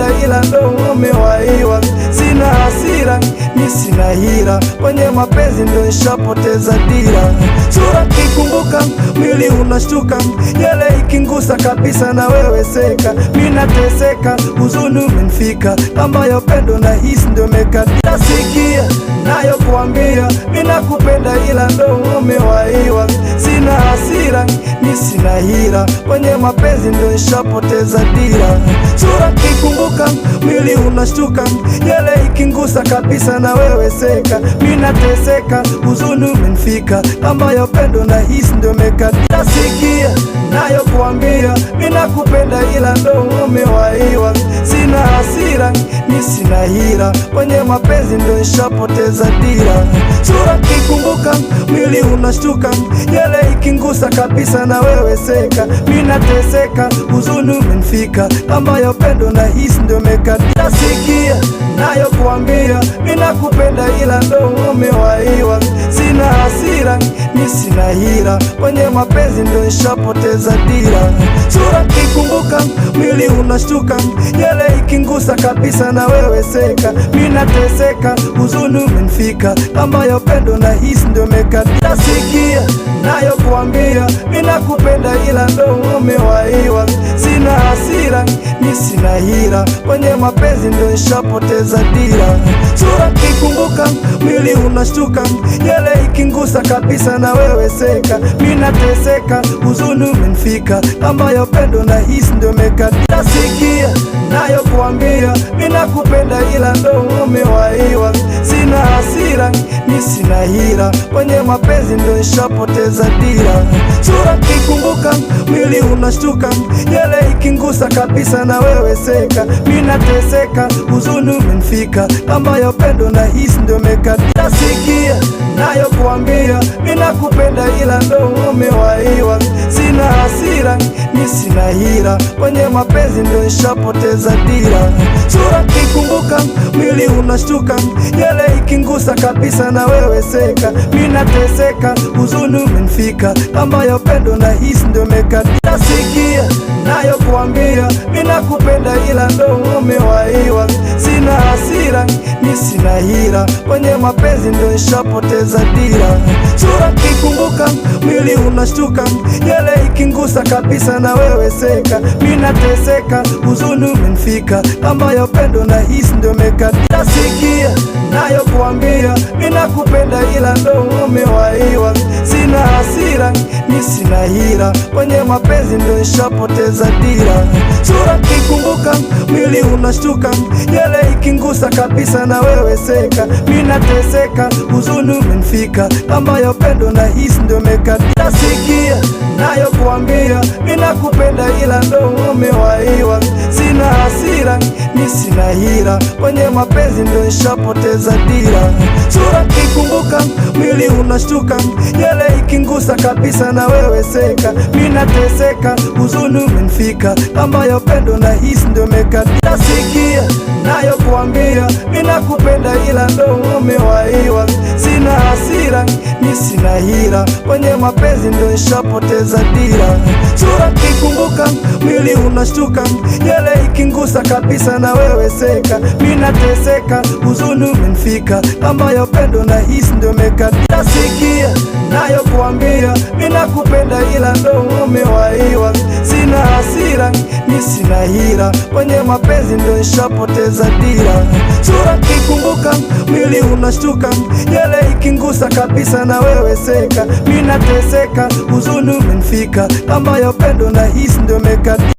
ila ndo umewaiwa. Sina hasira, mi sina hila, kwenye mapenzi ndo nishapoteza dira. Sura kikumbuka, mwili unashtuka, yale ikingusa kabisa na wewe seka. Mi nateseka, huzuni umenifika, kama ya upendo na hisi ndo mekata. Sikia nayo kuambia, mi nakupenda ila ndo umewaiwa. Sina hasira, mi sina hila, kwenye mapenzi ndo nishapoteza dira. Sura kikumbuka, mwili unashtuka, yale ikingusa kabisa na wewe seka. Mi nateseka, huzuni umenifika, kama ya upendo na hisi ndo mekata. Sikia nayo kuambia, mi nakupenda ila ndo umewaiwa. Sina hasira, mi sina hila, kwenye mapenzi ndo nishapoteza dira. Sura kikumbuka, mwili unashtuka, yale ikingusa kabisa na wewe seka. Mi nateseka, huzuni umenifika, kama ya upendo na hisi ndo mekata. Sikia nayo kuambia, mi nakupenda ila ndo umewaiwa. Sina hasira, mi sina hila, kwenye mapenzi ndo nishapoteza dira. Sura kikumbuka, mwili unashtuka, yale ikingusa kabisa na wewe seka. Mi nateseka, huzuni umenifika, kama ya upendo na hisi ndo mekata. Sikia nayo kuambia, mi nakupenda ila ndo umewaiwa. Sina hasira, mi sina hila, kwenye mapenzi ndo nishapoteza dira. Sura kikumbuka, mwili unashtuka, yale ikingusa kabisa na wewe seka. Mi nateseka, huzuni umenifika, kama ya upendo na hisi ndo mekata. Sikia nayo kuambia, mi nakupenda ila ndo umewaiwa. Sina hasira, mi sina hila, kwenye mapenzi ndo nishapoteza dira. Sura kikumbuka, mwili unashtuka, yale ikingusa kabisa na wewe seka. Mi nateseka, huzuni umenifika, kama ya upendo na hisi ndo mekata. Sikia nayo kuambia, mi nakupenda ila ndo umewaiwa. Sina hasira, mi sina hila, kwenye mapenzi ndo nishapoteza dira. Sura kikumbuka, mwili unashtuka, yale ikingusa kabisa na wewe seka. Mi nateseka, huzuni umenifika, kama ya upendo na hisi ndo mekata. Sikia nayo kuambia, mi nakupenda ila ndo umewaiwa. Sina hasira, mi sina hila, kwenye mapenzi ndo nishapoteza dira. Sura kikumbuka, mwili unashtuka, yale ikingusa kabisa na wewe seka. Mi nateseka, huzuni umenifika, kama ya upendo na hisi ndo mekata. Sikia nayo kuambia, mi nakupenda ila ndo umewaiwa. Sina hasira, mi sina hila, kwenye mapenzi ndo nishapoteza dira. Sura kikumbuka, mwili unashtuka, yale ikingusa kabisa na wewe seka. Mi nateseka, huzuni umenifika, kama ya upendo na hisi ndo mekata. Sikia nayo kuambia, mi nakupenda ila ndo umewaiwa. Sina hasira, mi sina hila, kwenye mapenzi ndo nishapoteza dira. Sura kikumbuka, mwili unashtuka, yale ikingusa kabisa na wewe seka. Mi nateseka, huzuni umenifika, kama ya upendo na hisi ndo mekata. Sikia nayo kuambia, mi nakupenda ila ndo umewaiwa. Sina hasira, mi sina hila, kwenye mapenzi ndo nishapoteza dira. Sura kikumbuka, mwili unashtuka, yale ikingusa kabisa na wewe seka. Mi nateseka, huzuni umenifika, kama ya upendo na hisi ndo mekata. Sikia nayo kuambia, mi nakupenda ila ndo umewaiwa. Sina hasira, mi sina hila, kwenye mapenzi ndo nishapoteza dira. Sura kikumbuka, mwili unashtuka, yale ikingusa kabisa na wewe seka. Mi nateseka, huzuni umenifika, kama ya upendo na hisi ndo mekata.